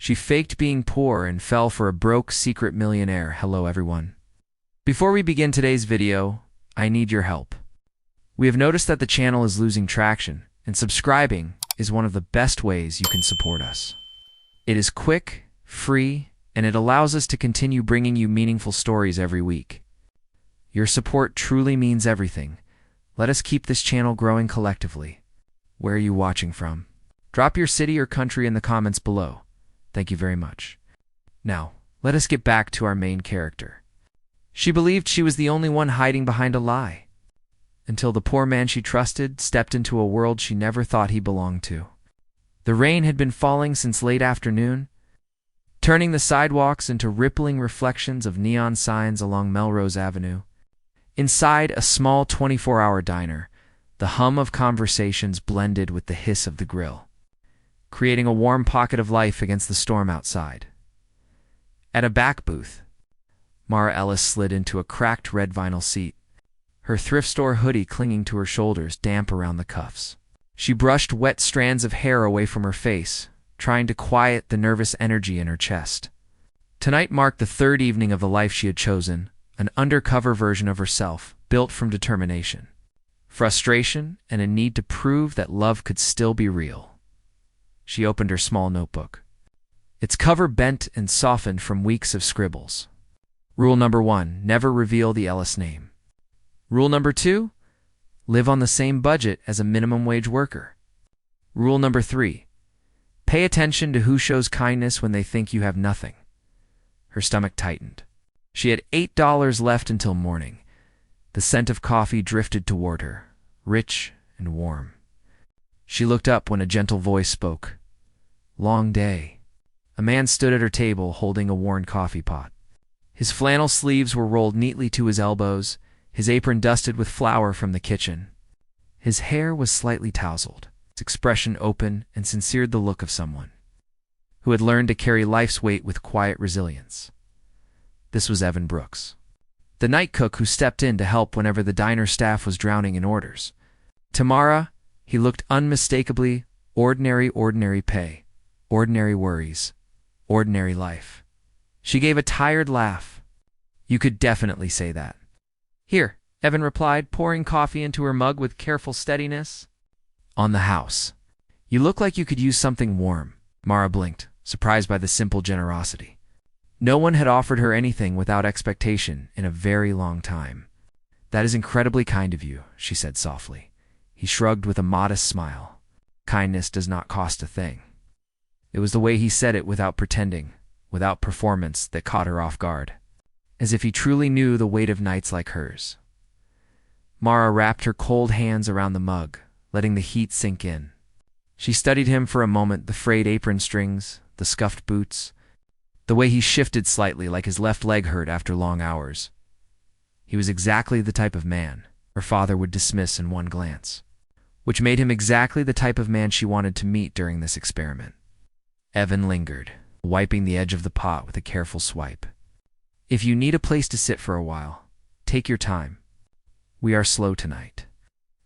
She faked being poor and fell for a broke secret millionaire. Hello, everyone. Before we begin today's video, I need your help. We have noticed that the channel is losing traction, and subscribing is one of the best ways you can support us. It is quick, free, and it allows us to continue bringing you meaningful stories every week. Your support truly means everything. Let us keep this channel growing collectively. Where are you watching from? Drop your city or country in the comments below. Thank you very much. Now, let us get back to our main character. She believed she was the only one hiding behind a lie, until the poor man she trusted stepped into a world she never thought he belonged to. The rain had been falling since late afternoon, turning the sidewalks into rippling reflections of neon signs along Melrose Avenue. Inside a small 24-hour diner, the hum of conversations blended with the hiss of the grill, creating a warm pocket of life against the storm outside. At a back booth, Mara Ellis slid into a cracked red vinyl seat, her thrift store hoodie clinging to her shoulders, damp around the cuffs. She brushed wet strands of hair away from her face, trying to quiet the nervous energy in her chest. Tonight marked the third evening of the life she had chosen, an undercover version of herself, built from determination, frustration, and a need to prove that love could still be real. She opened her small notebook, its cover bent and softened from weeks of scribbles. Rule number 1, never reveal the Ellis name. Rule number 2, live on the same budget as a minimum wage worker. Rule number 3, pay attention to who shows kindness when they think you have nothing. Her stomach tightened. She had $8 left until morning. The scent of coffee drifted toward her, rich and warm. She looked up when a gentle voice spoke. Long day. A man stood at her table holding a worn coffee pot. His flannel sleeves were rolled neatly to his elbows, his apron dusted with flour from the kitchen. His hair was slightly tousled, his expression open and sincere, the look of someone who had learned to carry life's weight with quiet resilience. This was Evan Brooks, the night cook who stepped in to help whenever the diner staff was drowning in orders. To Mara, he looked unmistakably ordinary pay, ordinary worries, ordinary life. She gave a tired laugh. You could definitely say that. Here, Evan replied, pouring coffee into her mug with careful steadiness. On the house. You look like you could use something warm. Mara blinked, surprised by the simple generosity. No one had offered her anything without expectation in a very long time. That is incredibly kind of you, she said softly. He shrugged with a modest smile. Kindness does not cost a thing. It was the way he said it, without pretending, without performance, that caught her off guard, as if he truly knew the weight of nights like hers. Mara wrapped her cold hands around the mug, letting the heat sink in. She studied him for a moment, the frayed apron strings, the scuffed boots, the way he shifted slightly like his left leg hurt after long hours. He was exactly the type of man her father would dismiss in one glance, which made him exactly the type of man she wanted to meet during this experiment. Evan lingered, wiping the edge of the pot with a careful swipe. If you need a place to sit for a while, take your time. We are slow tonight.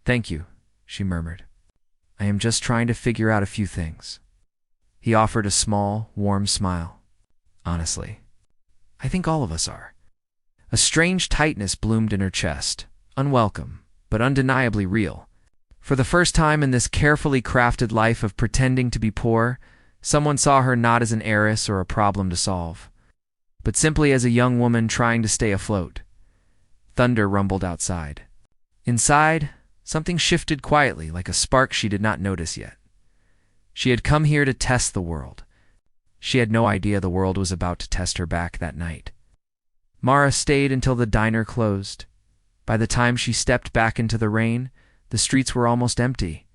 Thank you, she murmured. I am just trying to figure out a few things. He offered a small, warm smile. Honestly, I think all of us are. A strange tightness bloomed in her chest, unwelcome, but undeniably real. For the first time in this carefully crafted life of pretending to be poor, someone saw her not as an heiress or a problem to solve, but simply as a young woman trying to stay afloat. Thunder rumbled outside. Inside, something shifted quietly, like a spark she did not notice yet. She had come here to test the world. She had no idea the world was about to test her back that night. Mara stayed until the diner closed. By the time she stepped back into the rain, the streets were almost empty.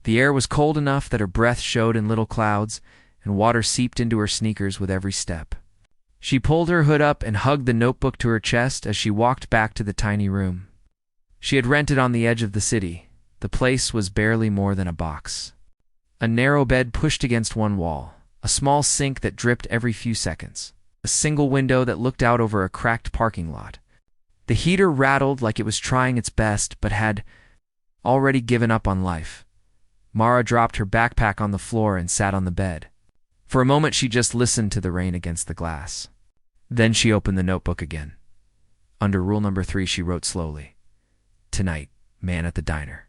The air was cold enough that her breath showed in little clouds, and water seeped into her sneakers with every step. She pulled her hood up and hugged the notebook to her chest as she walked back to the tiny room she had rented on the edge of the city. The place was barely more than a box. A narrow bed pushed against one wall, a small sink that dripped every few seconds, a single window that looked out over a cracked parking lot. The heater rattled like it was trying its best but had already given up on life. Mara dropped her backpack on the floor and sat on the bed. For a moment, she just listened to the rain against the glass. Then she opened the notebook again. Under rule number 3, she wrote slowly. Tonight, man at the diner.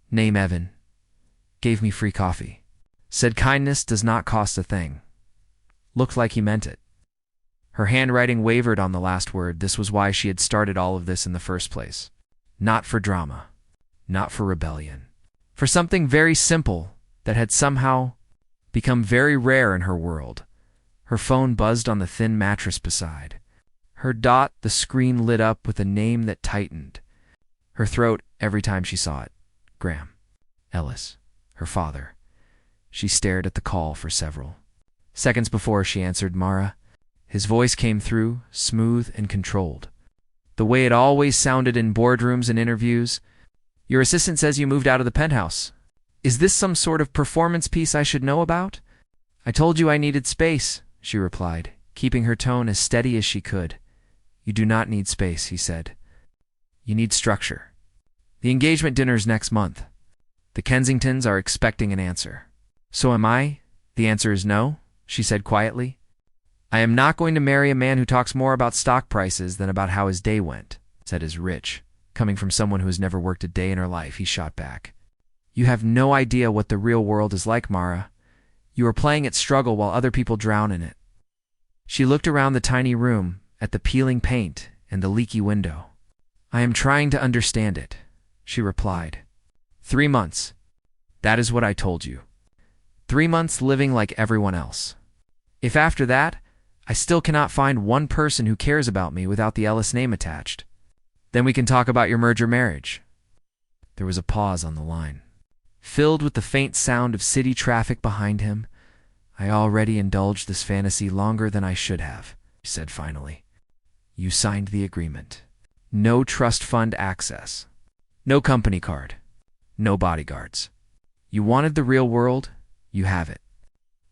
Name Evan. Gave me free coffee. Said kindness does not cost a thing. Looked like he meant it. Her handwriting wavered on the last word. This was why she had started all of this in the first place. Not for drama. Not for rebellion. For something very simple that had somehow become very rare in her world. Her phone buzzed on the thin mattress beside. The screen lit up with a name that tightened her throat every time she saw it. Graham. Ellis. Her father. She stared at the call for several seconds before she answered Mara. His voice came through, smooth and controlled. The way it always sounded in boardrooms and interviews. Your assistant says you moved out of the penthouse. Is this some sort of performance piece I should know about? I told you I needed space, she replied, keeping her tone as steady as she could. You do not need space, he said. You need structure. The engagement dinner's next month. The Kensingtons are expecting an answer. So am I? The answer is no, she said quietly. I am not going to marry a man who talks more about stock prices than about how his day went, said his rich. Coming from someone who has never worked a day in her life, he shot back. You have no idea what the real world is like, Mara. You are playing at struggle while other people drown in it. She looked around the tiny room, at the peeling paint and the leaky window. I am trying to understand it, she replied. 3 months. That is what I told you. 3 months living like everyone else. If after that, I still cannot find one person who cares about me without the Ellis name attached, then we can talk about your merger marriage. There was a pause on the line. Filled with the faint sound of city traffic behind him, I already indulged this fantasy longer than I should have, he said finally. You signed the agreement. No trust fund access. No company card. No bodyguards. You wanted the real world, you have it.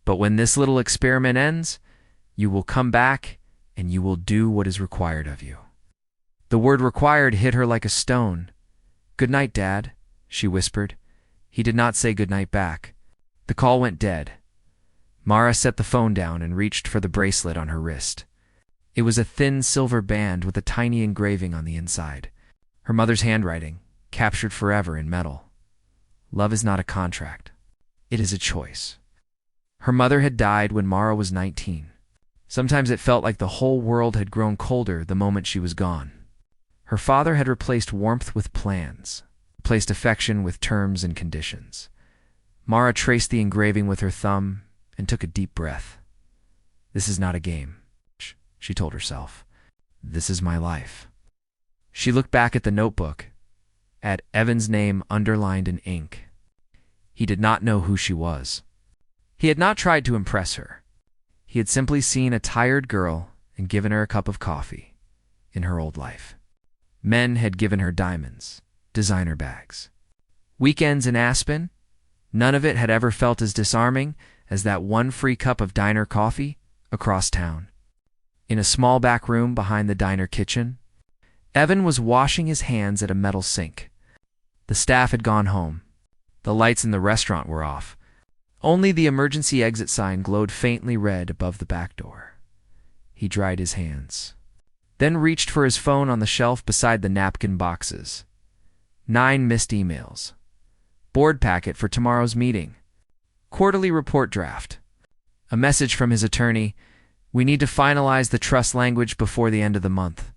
But when this little experiment ends, you will come back and you will do what is required of you. The word required hit her like a stone. Good night, Dad, she whispered. He did not say good night back. The call went dead. Mara set the phone down and reached for the bracelet on her wrist. It was a thin silver band with a tiny engraving on the inside. Her mother's handwriting, captured forever in metal. Love is not a contract. It is a choice. Her mother had died when Mara was 19. Sometimes it felt like the whole world had grown colder the moment she was gone. Her father had replaced warmth with plans, replaced affection with terms and conditions. Mara traced the engraving with her thumb and took a deep breath. This is not a game, she told herself. This is my life. She looked back at the notebook, at Evan's name underlined in ink. He did not know who she was. He had not tried to impress her. He had simply seen a tired girl and given her a cup of coffee in her old life. Men had given her diamonds, designer bags. Weekends in Aspen, none of it had ever felt as disarming as that one free cup of diner coffee across town. In a small back room behind the diner kitchen, Evan was washing his hands at a metal sink. The staff had gone home. The lights in the restaurant were off. Only the emergency exit sign glowed faintly red above the back door. He dried his hands, then reached for his phone on the shelf beside the napkin boxes. 9 missed emails. Board packet for tomorrow's meeting. Quarterly report draft. A message from his attorney. We need to finalize the trust language before the end of the month.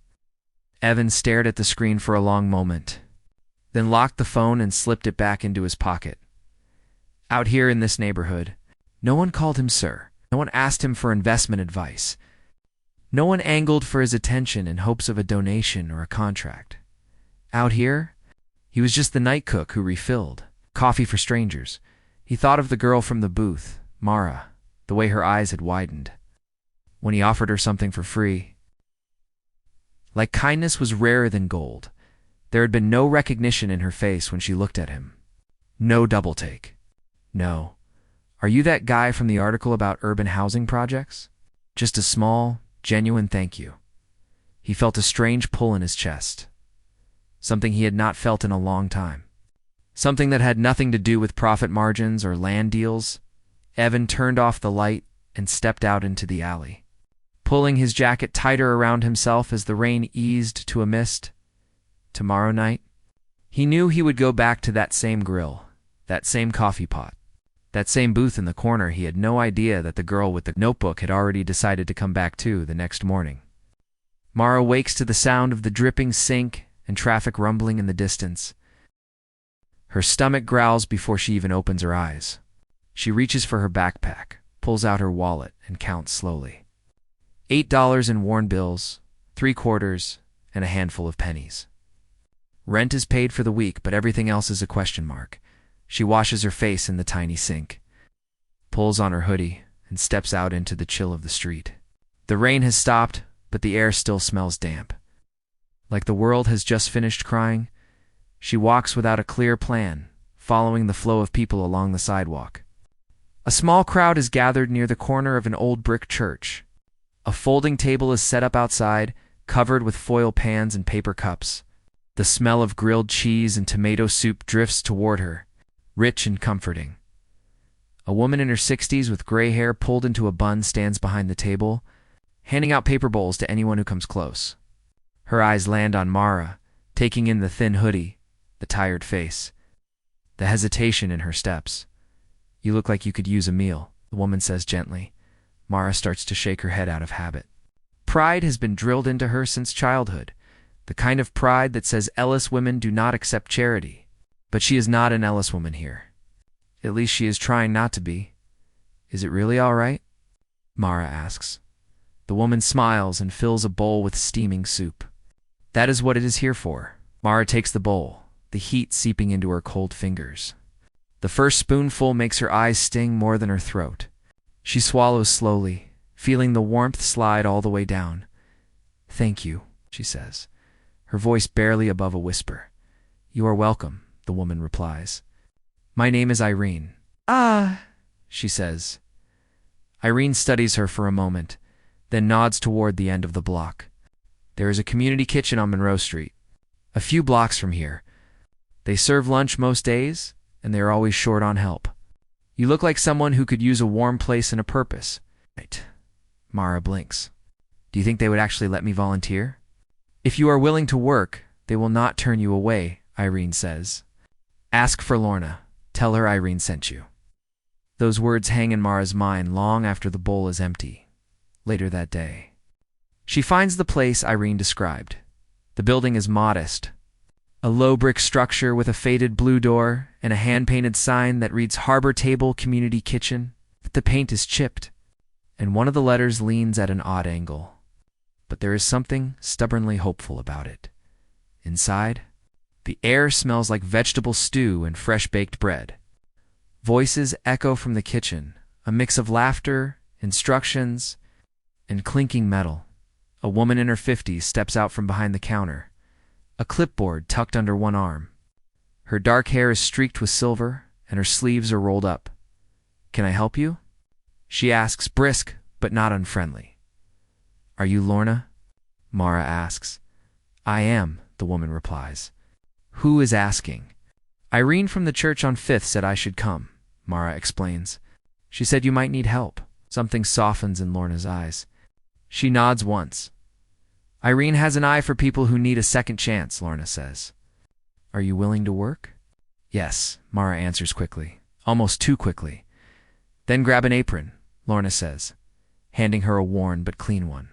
Evan stared at the screen for a long moment, then locked the phone and slipped it back into his pocket. Out here in this neighborhood, no one called him sir. No one asked him for investment advice. No one angled for his attention in hopes of a donation or a contract. Out here, he was just the night cook who refilled. Coffee for strangers. He thought of the girl from the booth, Mara, the way her eyes had widened when he offered her something for free. Like kindness was rarer than gold, there had been no recognition in her face when she looked at him. No double take. No. Are you that guy from the article about urban housing projects? Just a small, genuine thank you. He felt a strange pull in his chest. Something he had not felt in a long time. Something that had nothing to do with profit margins or land deals. Evan turned off the light and stepped out into the alley, pulling his jacket tighter around himself as the rain eased to a mist. Tomorrow night, he knew he would go back to that same grill, that same coffee pot, that same booth in the corner he had no idea that the girl with the notebook had already decided to come back to the next morning. Mara wakes to the sound of the dripping sink and traffic rumbling in the distance. Her stomach growls before she even opens her eyes. She reaches for her backpack, pulls out her wallet, and counts slowly. $8 in worn bills, 3 quarters, and a handful of pennies. Rent is paid for the week, but everything else is a question mark. She washes her face in the tiny sink, pulls on her hoodie, and steps out into the chill of the street. The rain has stopped, but the air still smells damp. Like the world has just finished crying, she walks without a clear plan, following the flow of people along the sidewalk. A small crowd is gathered near the corner of an old brick church. A folding table is set up outside, covered with foil pans and paper cups. The smell of grilled cheese and tomato soup drifts toward her, rich and comforting. A woman in her 60s with gray hair pulled into a bun stands behind the table, handing out paper bowls to anyone who comes close. Her eyes land on Mara, taking in the thin hoodie, the tired face, the hesitation in her steps. "You look like you could use a meal," the woman says gently. Mara starts to shake her head out of habit. Pride has been drilled into her since childhood, the kind of pride that says Ellis women do not accept charity. But she is not an Ellis woman here. At least she is trying not to be. "Is it really all right?" Mara asks. The woman smiles and fills a bowl with steaming soup. "That is what it is here for." Mara takes the bowl, the heat seeping into her cold fingers. The first spoonful makes her eyes sting more than her throat. She swallows slowly, feeling the warmth slide all the way down. "Thank you," she says, her voice barely above a whisper. "You are welcome," the woman replies. "My name is Irene." "Ah," she says. Irene studies her for a moment, then nods toward the end of the block. There is a community kitchen on Monroe Street, a few blocks from here. They serve lunch most days, and they are always short on help. You look like someone who could use a warm place and a purpose. Right. Mara blinks. "Do you think they would actually let me volunteer?" "If you are willing to work, they will not turn you away," Irene says. "Ask for Lorna. Tell her Irene sent you." Those words hang in Mara's mind long after the bowl is empty. Later that day, she finds the place Irene described. The building is modest. A low brick structure with a faded blue door and a hand-painted sign that reads Harbor Table Community Kitchen. The paint is chipped, and one of the letters leans at an odd angle. But there is something stubbornly hopeful about it. Inside, the air smells like vegetable stew and fresh-baked bread. Voices echo from the kitchen, a mix of laughter, instructions, and clinking metal. A woman in her 50s steps out from behind the counter, a clipboard tucked under one arm. Her dark hair is streaked with silver, and her sleeves are rolled up. "Can I help you?" she asks, brisk but not unfriendly. "Are you Lorna?" Mara asks. "I am," the woman replies. "Who is asking?" "Irene from the church on 5th said I should come," Mara explains. "She said you might need help." Something softens in Lorna's eyes. She nods once. "Irene has an eye for people who need a second chance," Lorna says. "Are you willing to work?" "Yes," Mara answers quickly, almost too quickly. "Then grab an apron," Lorna says, handing her a worn but clean one.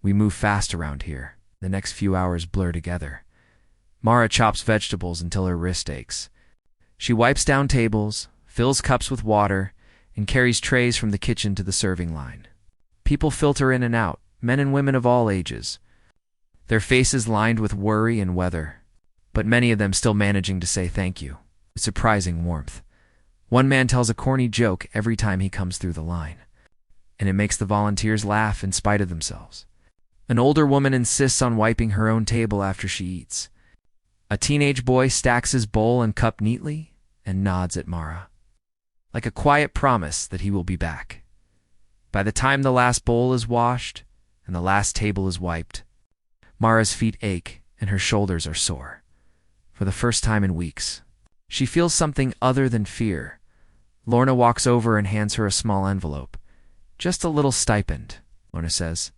We move fast around here. The next few hours blur together. Mara chops vegetables until her wrist aches. She wipes down tables, fills cups with water, and carries trays from the kitchen to the serving line. People filter in and out, men and women of all ages, their faces lined with worry and weather, but many of them still managing to say thank you. Surprising warmth. One man tells a corny joke every time he comes through the line, and it makes the volunteers laugh in spite of themselves. An older woman insists on wiping her own table after she eats. A teenage boy stacks his bowl and cup neatly and nods at Mara, like a quiet promise that he will be back. By the time the last bowl is washed and the last table is wiped, Mara's feet ache and her shoulders are sore. For the first time in weeks, she feels something other than fear. Lorna walks over and hands her a small envelope. Just a little stipend, Lorna says.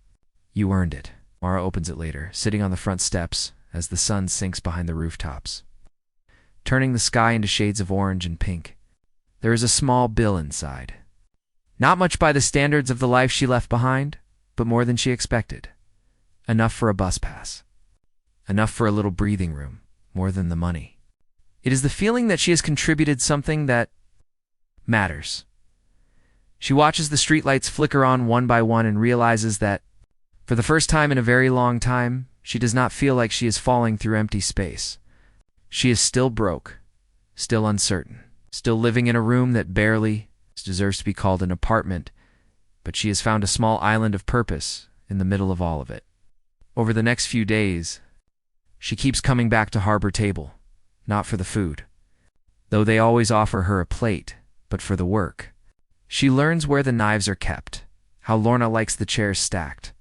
You earned it. Mara opens it later, sitting on the front steps as the sun sinks behind the rooftops, turning the sky into shades of orange and pink. There is a small bill inside. Not much by the standards of the life she left behind, but more than she expected. Enough for a bus pass. Enough for a little breathing room, more than the money. It is the feeling that she has contributed something that matters. She watches the streetlights flicker on one by one and realizes that, for the first time in a very long time, she does not feel like she is falling through empty space. She is still broke, still uncertain, still living in a room that barely deserves to be called an apartment, but she has found a small island of purpose in the middle of all of it. Over the next few days, she keeps coming back to Harbor Table, not for the food, though they always offer her a plate, but for the work. She learns where the knives are kept, how Lorna likes the chairs stacked,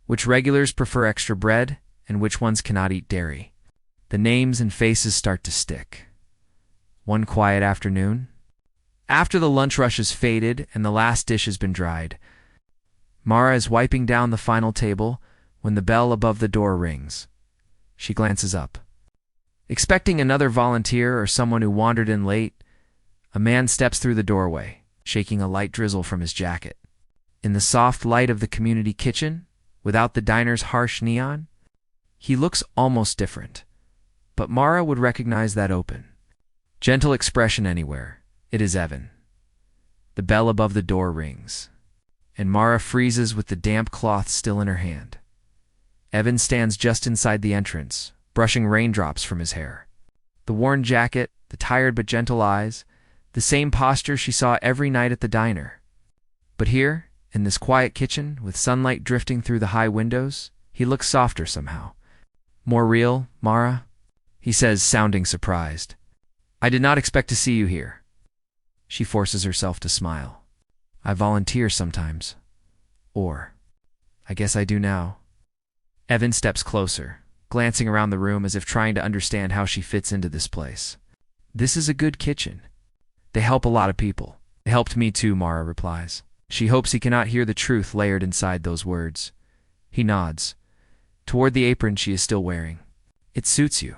which regulars prefer extra bread and which ones cannot eat dairy. The names and faces start to stick. One quiet afternoon, after the lunch rush has faded and the last dish has been dried, Mara is wiping down the final table when the bell above the door rings. She glances up. Expecting another volunteer or someone who wandered in late, a man steps through the doorway, shaking a light drizzle from his jacket. In the soft light of the community kitchen, without the diner's harsh neon, he looks almost different. But Mara would recognize that open, gentle expression anywhere. It is Evan. The bell above the door rings, and Mara freezes with the damp cloth still in her hand. Evan stands just inside the entrance, brushing raindrops from his hair. The worn jacket, the tired but gentle eyes, the same posture she saw every night at the diner. But here, in this quiet kitchen, with sunlight drifting through the high windows, he looks softer somehow. More real, Mara? He says, sounding surprised. I did not expect to see you here. She forces herself to smile. I volunteer sometimes. Or, I guess I do now. Evan steps closer, glancing around the room as if trying to understand how she fits into this place. This is a good kitchen. They help a lot of people. They helped me too, Mara replies. She hopes he cannot hear the truth layered inside those words. He nods, toward the apron she is still wearing. It suits you.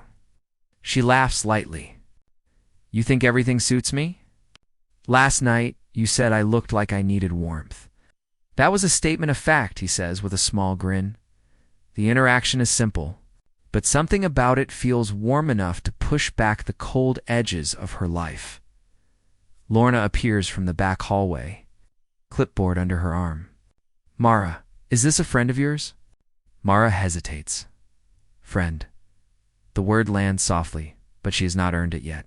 She laughs lightly. You think everything suits me? Last night, you said I looked like I needed warmth. That was a statement of fact, he says with a small grin. The interaction is simple, but something about it feels warm enough to push back the cold edges of her life. Lorna appears from the back hallway, clipboard under her arm. Mara, is this a friend of yours? Mara hesitates. Friend. The word lands softly, but she has not earned it yet.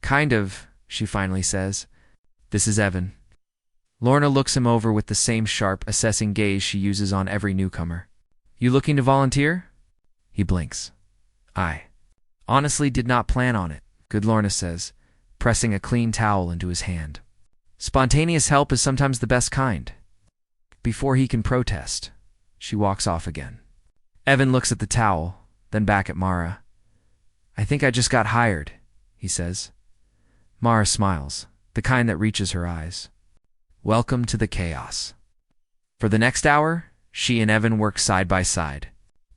Kind of, she finally says. This is Evan. Lorna looks him over with the same sharp, assessing gaze she uses on every newcomer. You looking to volunteer? He blinks. I honestly did not plan on it, good Lorna says, pressing a clean towel into his hand. Spontaneous help is sometimes the best kind. Before he can protest, she walks off again. Evan looks at the towel, then back at Mara. I think I just got hired, he says. Mara smiles, the kind that reaches her eyes. Welcome to the chaos. For the next hour, she and Evan work side by side.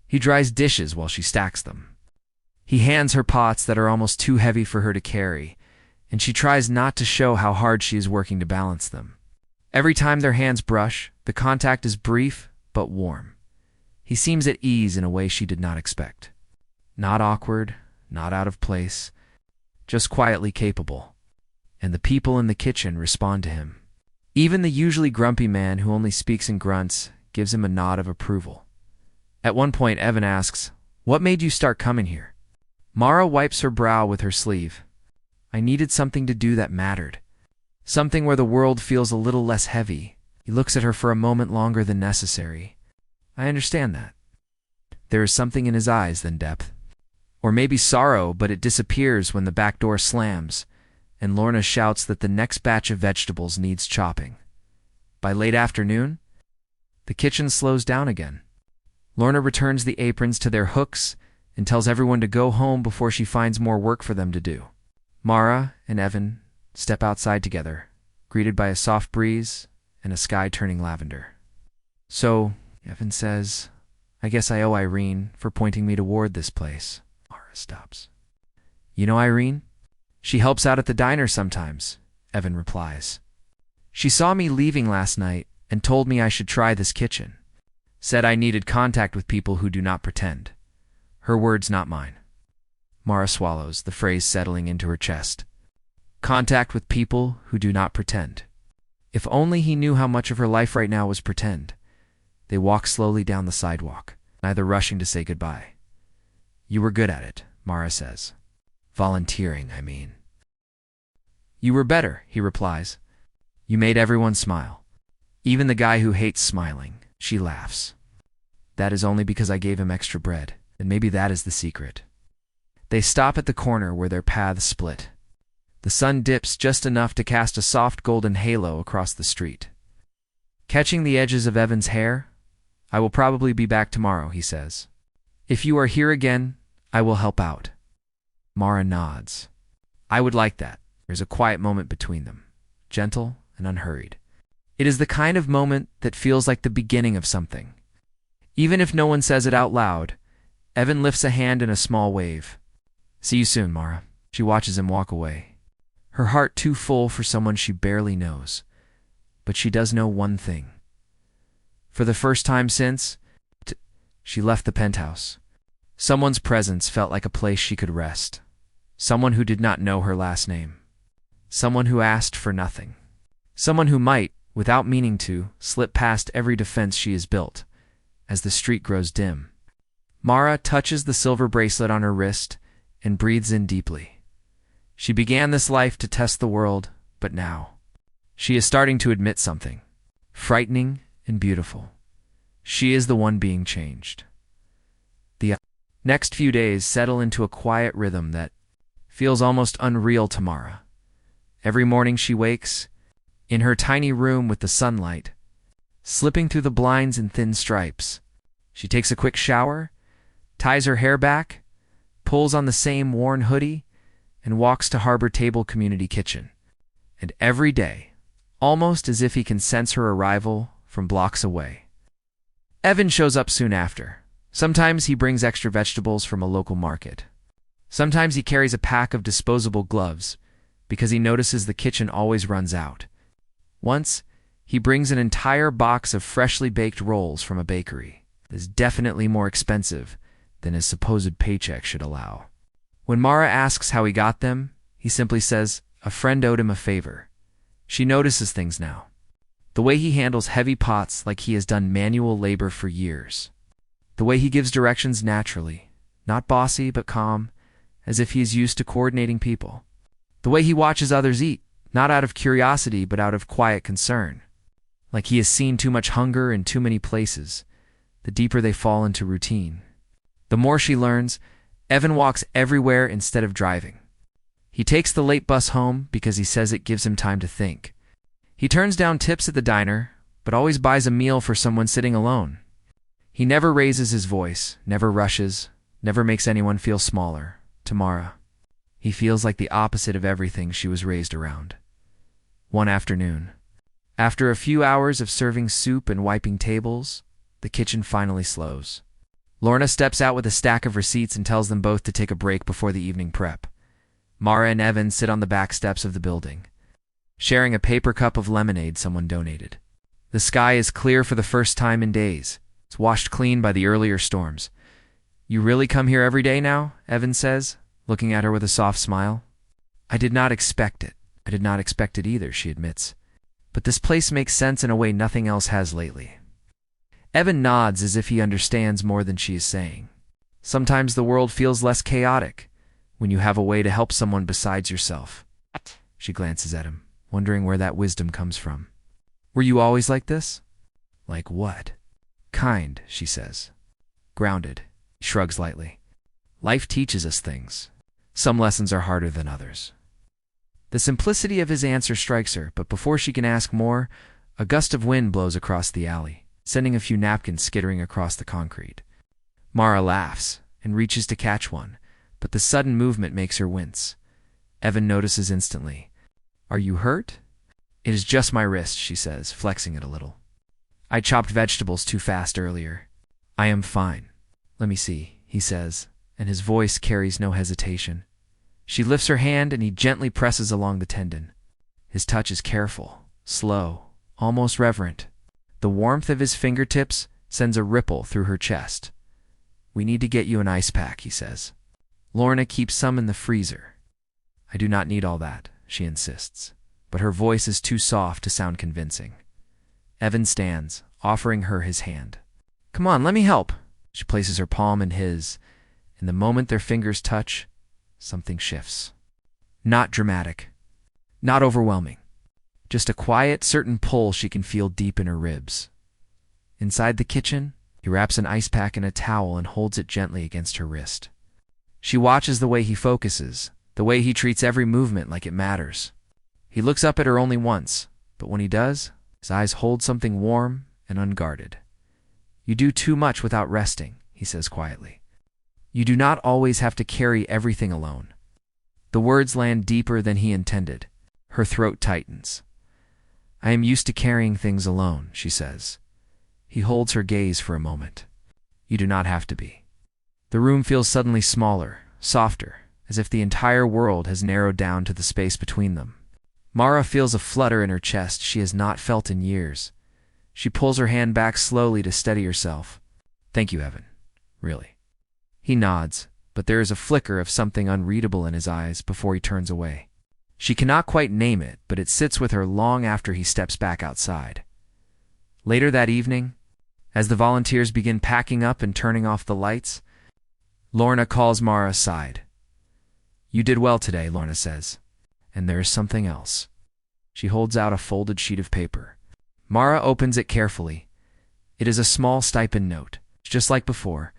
He dries dishes while she stacks them. He hands her pots that are almost too heavy for her to carry, and she tries not to show how hard she is working to balance them. Every time their hands brush, the contact is brief but warm. He seems at ease in a way she did not expect. Not awkward, not out of place, just quietly capable. And the people in the kitchen respond to him. Even the usually grumpy man who only speaks in grunts gives him a nod of approval. At one point, Evan asks, What made you start coming here? Mara wipes her brow with her sleeve. I needed something to do that mattered. Something where the world feels a little less heavy. He looks at her for a moment longer than necessary. I understand that. There is something in his eyes than depth. Or maybe sorrow, but it disappears when the back door slams, and Lorna shouts that the next batch of vegetables needs chopping. By late afternoon, the kitchen slows down again. Lorna returns the aprons to their hooks and tells everyone to go home before she finds more work for them to do. Mara and Evan step outside together, greeted by a soft breeze and a sky turning lavender. So, Evan says, I guess I owe Irene for pointing me toward this place. Mara stops. You know Irene? She helps out at the diner sometimes, Evan replies. She saw me leaving last night and told me I should try this kitchen. Said I needed contact with people who do not pretend. Her words, not mine. Mara swallows, the phrase settling into her chest. Contact with people who do not pretend. If only he knew how much of her life right now was pretend. They walk slowly down the sidewalk, neither rushing to say goodbye. You were good at it, Mara says. Volunteering, I mean. You were better, he replies. You made everyone smile. Even the guy who hates smiling. She laughs. That is only because I gave him extra bread, and maybe that is the secret. They stop at the corner where their paths split. The sun dips just enough to cast a soft golden halo across the street. Catching the edges of Evan's hair, I will probably be back tomorrow, he says. If you are here again, I will help out. Mara nods. I would like that. There's a quiet moment between them, gentle and unhurried. It is the kind of moment that feels like the beginning of something. Even if no one says it out loud, Evan lifts a hand in a small wave. See you soon, Mara. She watches him walk away. Her heart too full for someone she barely knows. But she does know one thing. For the first time since she left the penthouse, someone's presence felt like a place she could rest. Someone who did not know her last name. Someone who asked for nothing. Someone who might, without meaning to, slip past every defense she has built, as the street grows dim. Mara touches the silver bracelet on her wrist and breathes in deeply. She began this life to test the world, but now she is starting to admit something, frightening and beautiful. She is the one being changed. The next few days settle into a quiet rhythm that feels almost unreal to Mara. Every morning she wakes, in her tiny room with the sunlight, slipping through the blinds in thin stripes. She takes a quick shower, ties her hair back, pulls on the same worn hoodie, and walks to Harbor Table Community Kitchen. And every day, almost as if he can sense her arrival from blocks away, Evan shows up soon after. Sometimes he brings extra vegetables from a local market. Sometimes he carries a pack of disposable gloves because he notices the kitchen always runs out. Once, he brings an entire box of freshly baked rolls from a bakery that is definitely more expensive than his supposed paycheck should allow. When Mara asks how he got them, he simply says a friend owed him a favor. She notices things now. The way he handles heavy pots like he has done manual labor for years. The way he gives directions naturally, not bossy but calm, as if he is used to coordinating people. The way he watches others eat, not out of curiosity but out of quiet concern. Like he has seen too much hunger in too many places, the deeper they fall into routine. The more she learns, Evan walks everywhere instead of driving. He takes the late bus home because he says it gives him time to think. He turns down tips at the diner, but always buys a meal for someone sitting alone. He never raises his voice, never rushes, never makes anyone feel smaller. To Mara, he feels like the opposite of everything she was raised around. One afternoon, after a few hours of serving soup and wiping tables, the kitchen finally slows. Lorna steps out with a stack of receipts and tells them both to take a break before the evening prep. Mara and Evan sit on the back steps of the building, sharing a paper cup of lemonade someone donated. The sky is clear for the first time in days. It's washed clean by the earlier storms. You really come here every day now? Evan says, looking at her with a soft smile. I did not expect it. I did not expect it either, she admits. But this place makes sense in a way nothing else has lately. Evan nods as if he understands more than she is saying. Sometimes the world feels less chaotic when you have a way to help someone besides yourself. She glances at him, wondering where that wisdom comes from. Were you always like this? Like what? Kind, she says. Grounded. He shrugs lightly. Life teaches us things. Some lessons are harder than others. The simplicity of his answer strikes her, but before she can ask more, a gust of wind blows across the alley, sending a few napkins skittering across the concrete. Mara laughs and reaches to catch one, but the sudden movement makes her wince. Evan notices instantly. Are you hurt? It is just my wrist, she says, flexing it a little. I chopped vegetables too fast earlier. I am fine. Let me see, he says, and his voice carries no hesitation. She lifts her hand and he gently presses along the tendon. His touch is careful, slow, almost reverent. The warmth of his fingertips sends a ripple through her chest. We need to get you an ice pack, he says. Lorna keeps some in the freezer. I do not need all that, she insists, but her voice is too soft to sound convincing. Evan stands, offering her his hand. Come on, let me help. She places her palm in his, and the moment their fingers touch, something shifts. Not dramatic, not overwhelming, just a quiet, certain pull she can feel deep in her ribs. Inside the kitchen, he wraps an ice pack in a towel and holds it gently against her wrist. She watches the way he focuses, the way he treats every movement like it matters. He looks up at her only once, but when he does, his eyes hold something warm and unguarded. You do too much without resting, he says quietly. You do not always have to carry everything alone. The words land deeper than he intended. Her throat tightens. I am used to carrying things alone, she says. He holds her gaze for a moment. You do not have to be. The room feels suddenly smaller, softer, as if the entire world has narrowed down to the space between them. Mara feels a flutter in her chest she has not felt in years. She pulls her hand back slowly to steady herself. Thank you, Evan. Really. He nods, but there is a flicker of something unreadable in his eyes before he turns away. She cannot quite name it, but it sits with her long after he steps back outside. Later that evening, as the volunteers begin packing up and turning off the lights, Lorna calls Mara aside. You did well today, Lorna says. And there is something else. She holds out a folded sheet of paper. Mara opens it carefully. It is a small stipend note, just like before,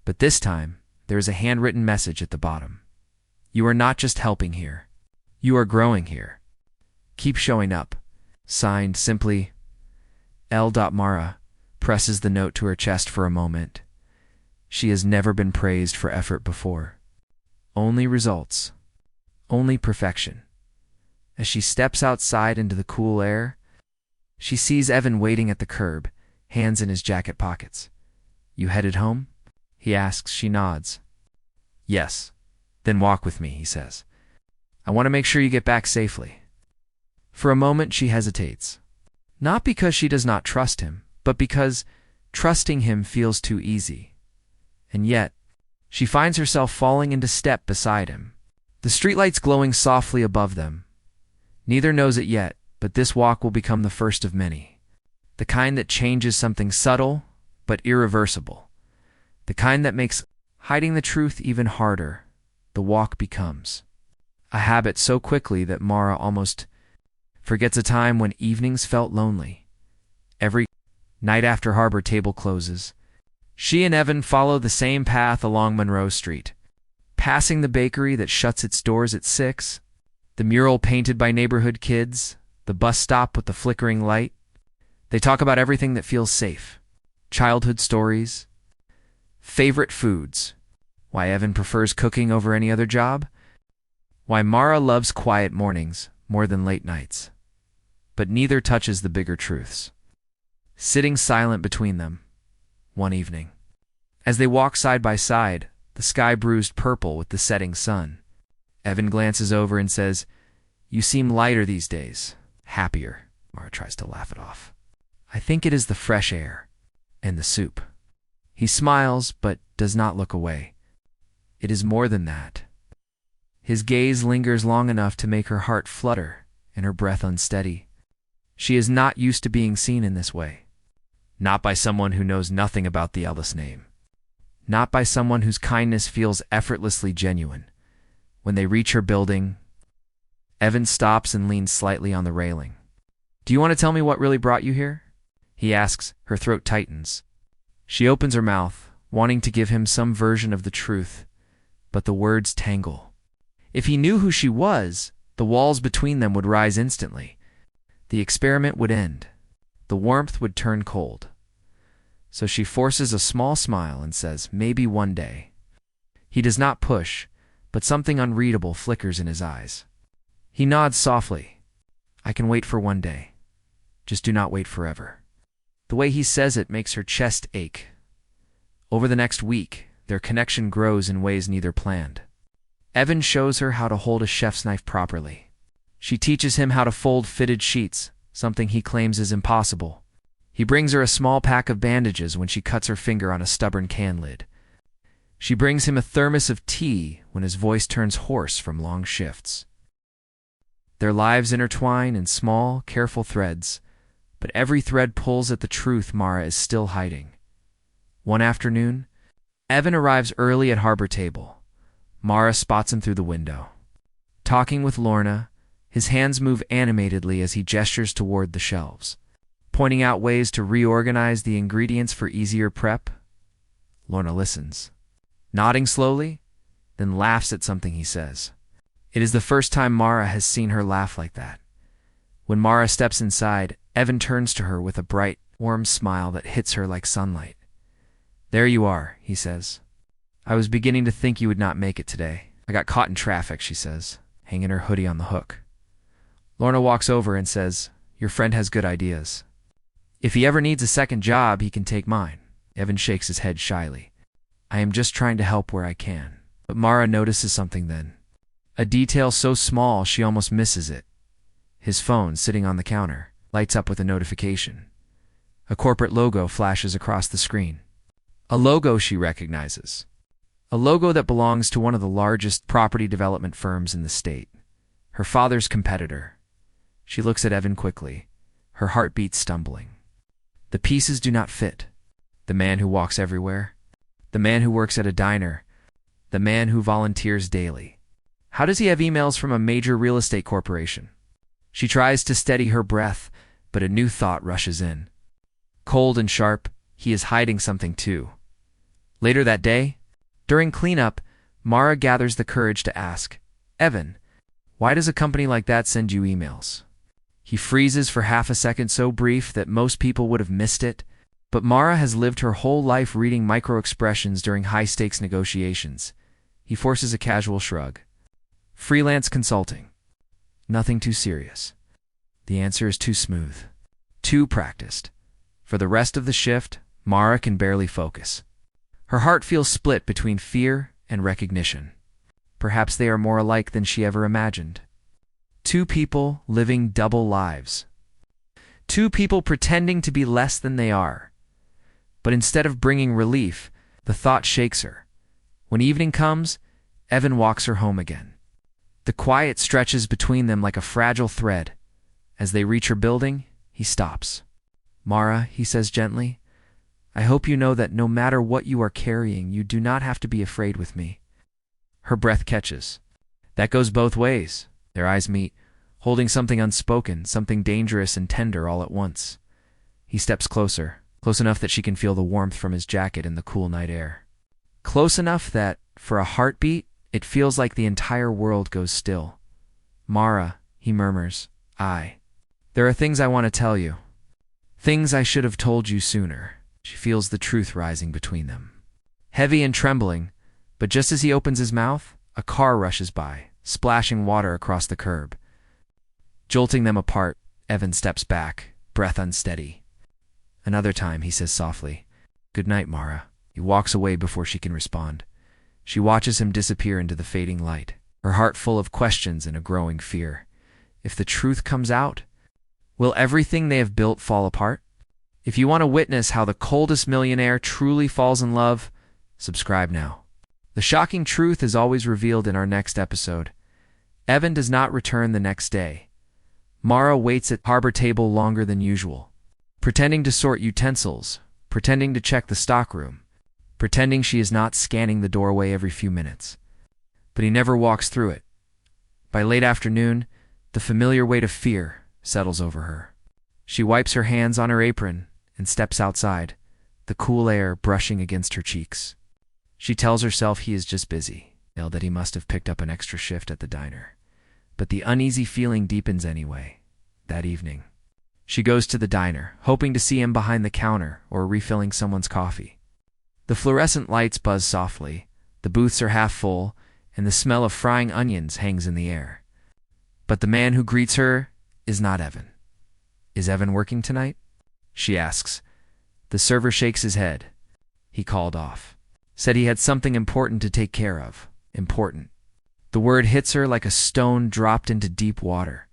but this time there is a handwritten message at the bottom. You are not just helping here. You are growing here. Keep showing up. Signed simply, L. Mara presses the note to her chest for a moment. She has never been praised for effort before. Only results. Only perfection. As she steps outside into the cool air, she sees Evan waiting at the curb, hands in his jacket pockets. You headed home? He asks. She nods. Yes. Then walk with me, he says. I want to make sure you get back safely. For a moment she hesitates. Not because she does not trust him, but because trusting him feels too easy. And yet, she finds herself falling into step beside him, the streetlights glowing softly above them. Neither knows it yet, but this walk will become the first of many. The kind that changes something subtle, but irreversible. The kind that makes hiding the truth even harder. The walk becomes a habit so quickly that Mara almost forgets a time when evenings felt lonely. Every night after harbor table closes, she and Evan follow the same path along Monroe Street, passing the bakery that shuts its doors at 6, the mural painted by neighborhood kids, the bus stop with the flickering light. They talk about everything that feels safe. Childhood stories, favorite foods, why Evan prefers cooking over any other job, why Mara loves quiet mornings more than late nights. But neither touches the bigger truths. Sitting silent between them, one evening, as they walk side by side, the sky bruised purple with the setting sun, Evan glances over and says, You seem lighter these days, happier. Mara tries to laugh it off. I think it is the fresh air and the soup. He smiles, but does not look away. It is more than that. His gaze lingers long enough to make her heart flutter and her breath unsteady. She is not used to being seen in this way. Not by someone who knows nothing about the Ellis name. Not by someone whose kindness feels effortlessly genuine. When they reach her building, Evan stops and leans slightly on the railing. Do you want to tell me what really brought you here? He asks. Her throat tightens. She opens her mouth, wanting to give him some version of the truth, but the words tangle. If he knew who she was, the walls between them would rise instantly. The experiment would end. The warmth would turn cold. So she forces a small smile and says, Maybe one day. He does not push, but something unreadable flickers in his eyes. He nods softly. I can wait for one day. Just do not wait forever. The way he says it makes her chest ache. Over the next week, their connection grows in ways neither planned. Evan shows her how to hold a chef's knife properly. She teaches him how to fold fitted sheets, something he claims is impossible. He brings her a small pack of bandages when she cuts her finger on a stubborn can lid. She brings him a thermos of tea when his voice turns hoarse from long shifts. Their lives intertwine in small, careful threads, but every thread pulls at the truth Mara is still hiding. One afternoon, Evan arrives early at Harbor Table. Mara spots him through the window. Talking with Lorna, his hands move animatedly as he gestures toward the shelves, pointing out ways to reorganize the ingredients for easier prep. Lorna listens, nodding slowly, then laughs at something he says. It is the first time Mara has seen her laugh like that. When Mara steps inside, Evan turns to her with a bright, warm smile that hits her like sunlight. "There you are," he says. "I was beginning to think you would not make it today. I got caught in traffic," she says, hanging her hoodie on the hook. Lorna walks over and says, "Your friend has good ideas. If he ever needs a second job, he can take mine." Evan shakes his head shyly. "I am just trying to help where I can." But Mara notices something then. A detail so small she almost misses it. His phone, sitting on the counter, lights up with a notification. A corporate logo flashes across the screen. A logo she recognizes. A logo that belongs to one of the largest property development firms in the state. Her father's competitor. She looks at Evan quickly, her heartbeat stumbling. The pieces do not fit. The man who walks everywhere. The man who works at a diner. The man who volunteers daily. How does he have emails from a major real estate corporation? She tries to steady her breath, but a new thought rushes in. Cold and sharp, he is hiding something too. Later that day, during cleanup, Mara gathers the courage to ask, "Evan, why does a company like that send you emails?" He freezes for half a second, so brief that most people would have missed it, but Mara has lived her whole life reading micro-expressions during high-stakes negotiations. He forces a casual shrug. "Freelance consulting. Nothing too serious." The answer is too smooth, too practiced. For the rest of the shift, Mara can barely focus. Her heart feels split between fear and recognition. Perhaps they are more alike than she ever imagined. Two people living double lives. Two people pretending to be less than they are. But instead of bringing relief, the thought shakes her. When evening comes, Evan walks her home again. The quiet stretches between them like a fragile thread. As they reach her building, he stops. "Mara," he says gently, "I hope you know that no matter what you are carrying, you do not have to be afraid with me." Her breath catches. That goes both ways. Their eyes meet, holding something unspoken, something dangerous and tender all at once. He steps closer, close enough that she can feel the warmth from his jacket in the cool night air. Close enough that, for a heartbeat, it feels like the entire world goes still. "Mara," he murmurs, there are things I want to tell you. Things I should have told you sooner." She feels the truth rising between them. Heavy and trembling, but just as he opens his mouth, a car rushes by, splashing water across the curb. Jolting them apart, Evan steps back, breath unsteady. Another time, he says softly, "Good night, Mara." He walks away before she can respond. She watches him disappear into the fading light, her heart full of questions and a growing fear. If the truth comes out, will everything they have built fall apart? If you want to witness how the coldest millionaire truly falls in love, subscribe now. The shocking truth is always revealed in our next episode. Evan does not return the next day. Mara waits at Harbor Table longer than usual, pretending to sort utensils, pretending to check the stockroom, pretending she is not scanning the doorway every few minutes. But he never walks through it. By late afternoon, the familiar weight of fear settles over her. She wipes her hands on her apron and steps outside, the cool air brushing against her cheeks. She tells herself he is just busy, that he must have picked up an extra shift at the diner. But the uneasy feeling deepens anyway. That evening, she goes to the diner, hoping to see him behind the counter or refilling someone's coffee. The fluorescent lights buzz softly, the booths are half full, and the smell of frying onions hangs in the air. But the man who greets her is not Evan. Is Evan working tonight? She asks. The server shakes his head. He called off. Said he had something important to take care of. Important. The word hits her like a stone dropped into deep water.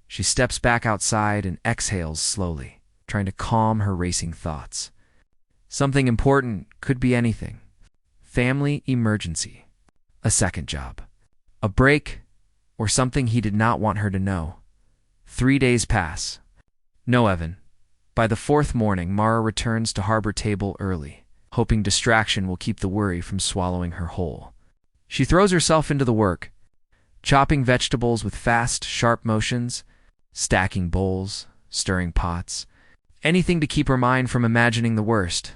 She steps back outside and exhales slowly, trying to calm her racing thoughts. Something important could be anything. Family emergency. A second job. A break, or something he did not want her to know. 3 days pass. No Evan. By the fourth morning, Mara returns to Harbor Table early, hoping distraction will keep the worry from swallowing her whole. She throws herself into the work, chopping vegetables with fast, sharp motions, stacking bowls, stirring pots, anything to keep her mind from imagining the worst.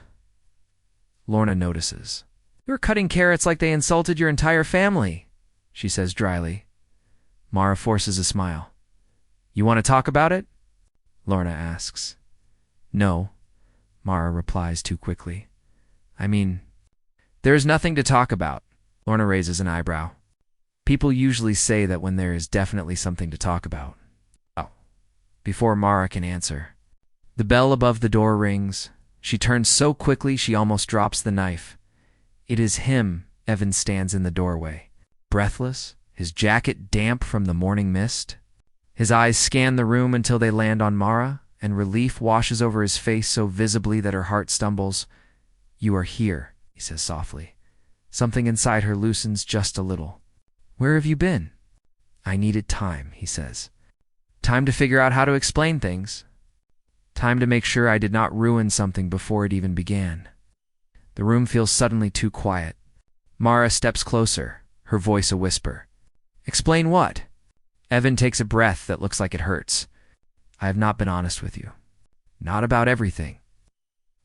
Lorna notices. You're cutting carrots like they insulted your entire family, she says dryly. Mara forces a smile. You want to talk about it? Lorna asks. No, Mara replies too quickly. I mean, there's nothing to talk about. Lorna raises an eyebrow. People usually say that when there is definitely something to talk about. Oh. Before Mara can answer. The bell above the door rings. She turns so quickly she almost drops the knife. It is him. Evan stands in the doorway, breathless, his jacket damp from the morning mist. His eyes scan the room until they land on Mara, and relief washes over his face so visibly that her heart stumbles. You are here, he says softly. Something inside her loosens just a little. Where have you been? I needed time, he says. Time to figure out how to explain things. Time to make sure I did not ruin something before it even began. The room feels suddenly too quiet. Mara steps closer, her voice a whisper. Explain what? Evan takes a breath that looks like it hurts. I have not been honest with you. Not about everything.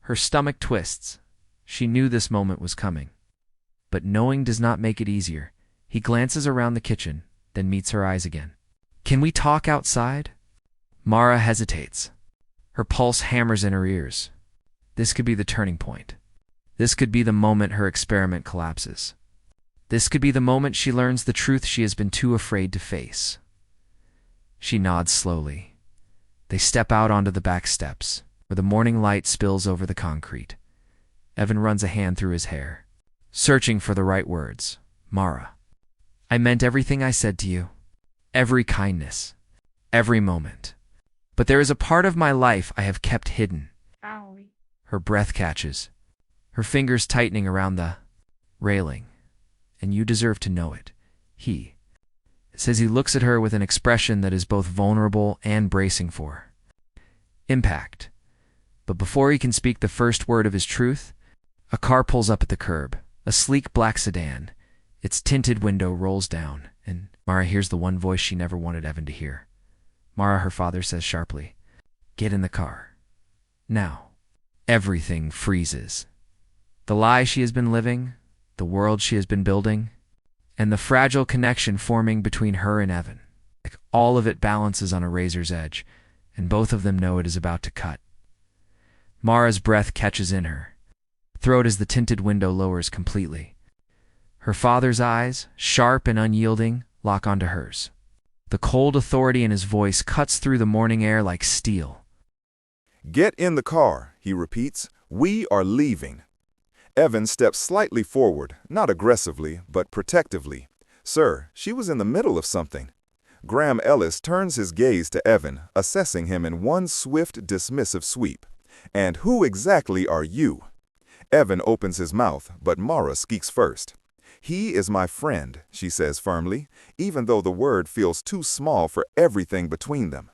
Her stomach twists. She knew this moment was coming. But knowing does not make it easier. He glances around the kitchen, then meets her eyes again. Can we talk outside? Mara hesitates. Her pulse hammers in her ears. This could be the turning point. This could be the moment her experiment collapses. This could be the moment she learns the truth she has been too afraid to face. She nods slowly. They step out onto the back steps, where the morning light spills over the concrete. Evan runs a hand through his hair, searching for the right words. Mara, I meant everything I said to you. Every kindness. Every moment. But there is a part of my life I have kept hidden. Owie. Her breath catches, her fingers tightening around the railing. And you deserve to know it. He says he looks at her with an expression that is both vulnerable and bracing for her. Impact. But before he can speak the first word of his truth, a car pulls up at the curb, a sleek black sedan. Its tinted window rolls down, and Mara hears the one voice she never wanted Evan to hear. Mara, her father, says sharply, Get in the car. Now. Everything freezes. The lie she has been living, the world she has been building, and the fragile connection forming between her and Evan. Like all of it balances on a razor's edge, and both of them know it is about to cut. Mara's breath catches in her throat as the tinted window lowers completely. Her father's eyes, sharp and unyielding, lock onto hers. The cold authority in his voice cuts through the morning air like steel. Get in the car, he repeats. We are leaving. Evan steps slightly forward, not aggressively, but protectively. Sir, she was in the middle of something. Graham Ellis turns his gaze to Evan, assessing him in one swift, dismissive sweep. And who exactly are you? Evan opens his mouth, but Mara speaks first. He is my friend, she says firmly, even though the word feels too small for everything between them.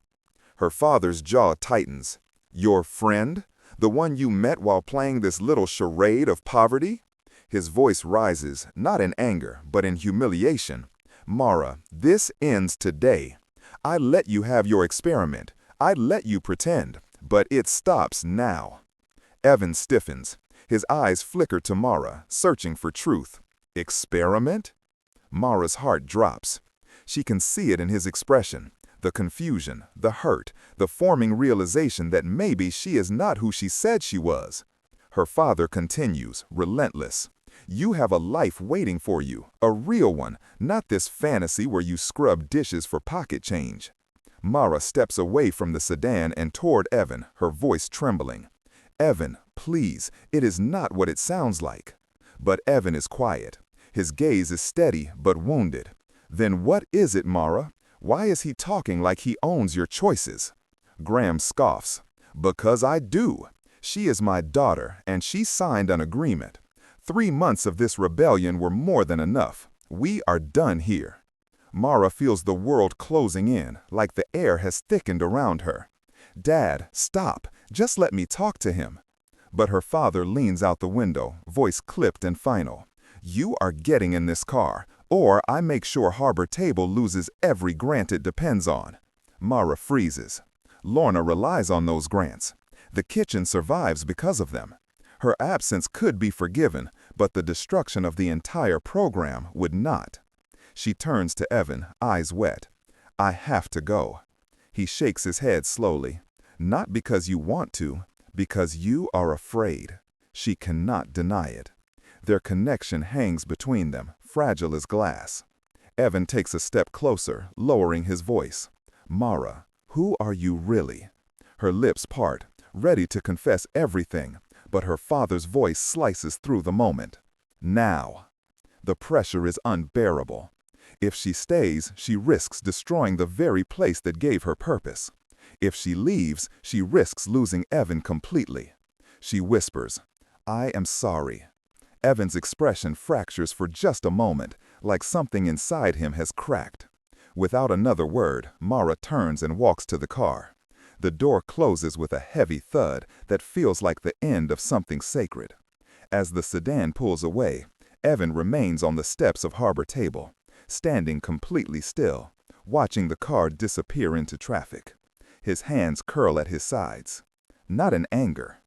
Her father's jaw tightens. Your friend? The one you met while playing this little charade of poverty? His voice rises, not in anger, but in humiliation. Mara, this ends today. I let you have your experiment. I let you pretend, but it stops now. Evan stiffens. His eyes flicker to Mara, searching for truth. Experiment? Mara's heart drops. She can see it in his expression. The confusion, the hurt, the forming realization that maybe she is not who she said she was. Her father continues, relentless. You have a life waiting for you, a real one, not this fantasy where you scrub dishes for pocket change. Mara steps away from the sedan and toward Evan, her voice trembling. "Evan, please, it is not what it sounds like." But Evan is quiet. His gaze is steady but wounded. "Then what is it, Mara? Why is he talking like he owns your choices?" Graham scoffs. "Because I do. She is my daughter, and she signed an agreement. 3 months of this rebellion were more than enough. We are done here." Mara feels the world closing in, like the air has thickened around her. "Dad, stop. Just let me talk to him." But her father leans out the window, voice clipped and final. "You are getting in this car, or I make sure Harbor Table loses every grant it depends on." Mara freezes. Lorna relies on those grants. The kitchen survives because of them. Her absence could be forgiven, but the destruction of the entire program would not. She turns to Evan, eyes wet. "I have to go." He shakes his head slowly. "Not because you want to, because you are afraid." She cannot deny it. Their connection hangs between them, fragile as glass. Evan takes a step closer, lowering his voice. "Mara, who are you really?" Her lips part, ready to confess everything, but her father's voice slices through the moment. "Now." The pressure is unbearable. If she stays, she risks destroying the very place that gave her purpose. If she leaves, she risks losing Evan completely. She whispers, "I am sorry." Evan's expression fractures for just a moment, like something inside him has cracked. Without another word, Mara turns and walks to the car. The door closes with a heavy thud that feels like the end of something sacred. As the sedan pulls away, Evan remains on the steps of Harbor Table, standing completely still, watching the car disappear into traffic. His hands curl at his sides. Not in anger,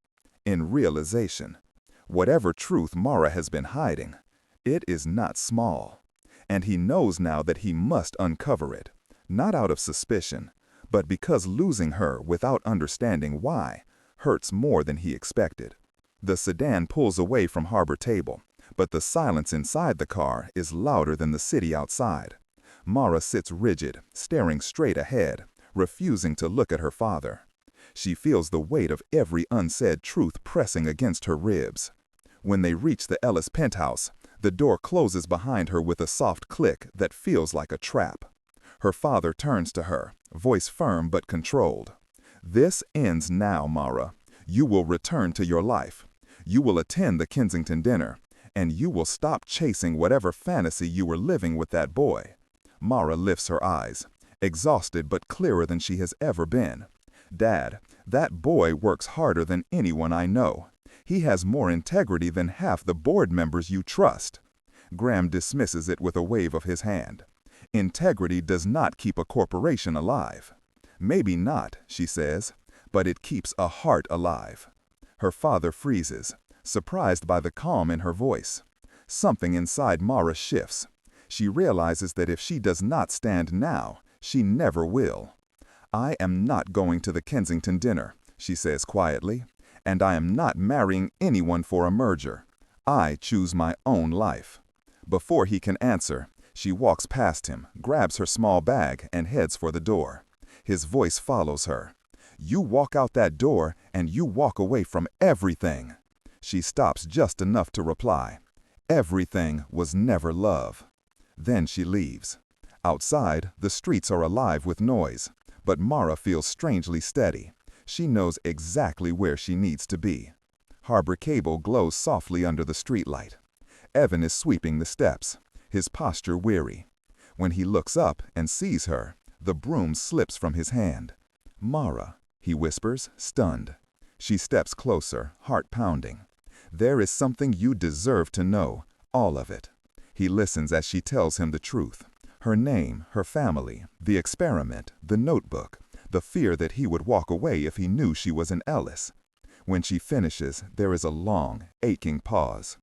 in realization. Whatever truth Mara has been hiding, it is not small. And he knows now that he must uncover it, not out of suspicion, but because losing her without understanding why hurts more than he expected. The sedan pulls away from Harbor Table, but the silence inside the car is louder than the city outside. Mara sits rigid, staring straight ahead, refusing to look at her father. She feels the weight of every unsaid truth pressing against her ribs. When they reach the Ellis penthouse, the door closes behind her with a soft click that feels like a trap. Her father turns to her, voice firm but controlled. "This ends now, Mara. You will return to your life. You will attend the Kensington dinner, and you will stop chasing whatever fantasy you were living with that boy." Mara lifts her eyes, exhausted but clearer than she has ever been. "Dad, that boy works harder than anyone I know. He has more integrity than half the board members you trust." Graham dismisses it with a wave of his hand. "Integrity does not keep a corporation alive." "Maybe not," she says, "but it keeps a heart alive." Her father freezes, surprised by the calm in her voice. Something inside Mara shifts. She realizes that if she does not stand now, she never will. "I am not going to the Kensington dinner," she says quietly, "and I am not marrying anyone for a merger. I choose my own life." Before he can answer, she walks past him, grabs her small bag, and heads for the door. His voice follows her. "You walk out that door, and you walk away from everything." She stops just enough to reply, "Everything was never love." Then she leaves. Outside, the streets are alive with noise, but Mara feels strangely steady. She knows exactly where she needs to be. Harbor Cable glows softly under the streetlight. Evan is sweeping the steps, his posture weary. When he looks up and sees her, the broom slips from his hand. "Mara," he whispers, stunned. She steps closer, heart pounding. "There is something you deserve to know, all of it." He listens as she tells him the truth. Her name, her family, the experiment, the notebook, the fear that he would walk away if he knew she was an Ellis. When she finishes, there is a long, aching pause.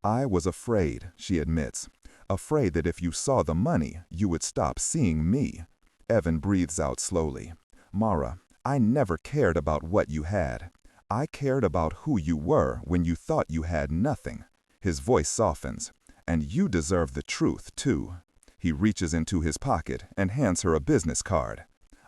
"I was afraid," she admits. "Afraid that if you saw the money, you would stop seeing me." Evan breathes out slowly. "Mara, I never cared about what you had. I cared about who you were when you thought you had nothing." His voice softens. "And you deserve the truth, too." He reaches into his pocket and hands her a business card.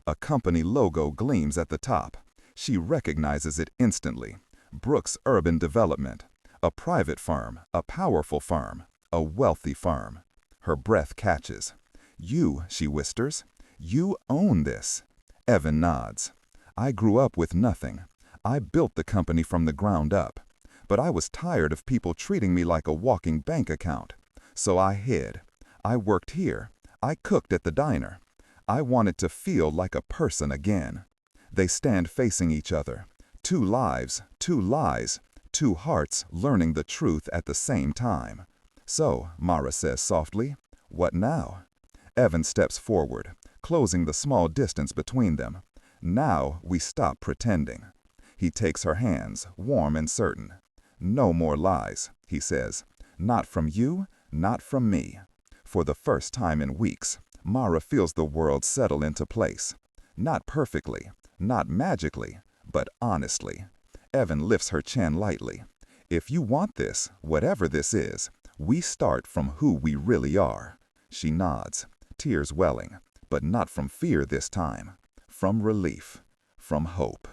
A company logo gleams at the top. She recognizes it instantly. Brooks Urban Development. A private firm, a powerful firm, a wealthy firm. Her breath catches. You, she whispers, you own this. Evan nods. I grew up with nothing. I built the company from the ground up. But I was tired of people treating me like a walking bank account. So I hid. I worked here. I cooked at the diner. I wanted to feel like a person again. They stand facing each other. Two lives, two lies, two hearts learning the truth at the same time. So, Mara says softly, what now? Evan steps forward, closing the small distance between them. Now we stop pretending. He takes her hands, warm and certain. No more lies, he says. Not from you, not from me. For the first time in weeks, Mara feels the world settle into place. Not perfectly, not magically, but honestly. Evan lifts her chin lightly. If you want this, whatever this is, we start from who we really are. She nods, tears welling, but not from fear this time. From relief, from hope,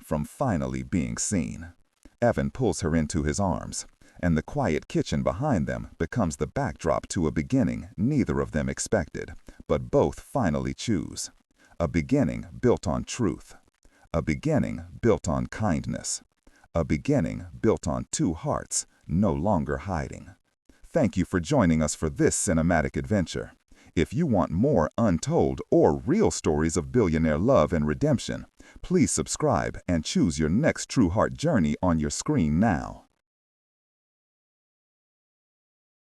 from finally being seen. Evan pulls her into his arms, and the quiet kitchen behind them becomes the backdrop to a beginning neither of them expected, but both finally choose. A beginning built on truth. A beginning built on kindness. A beginning built on two hearts no longer hiding. Thank you for joining us for this cinematic adventure. If you want more untold or real stories of billionaire love and redemption, please subscribe and choose your next true heart journey on your screen now.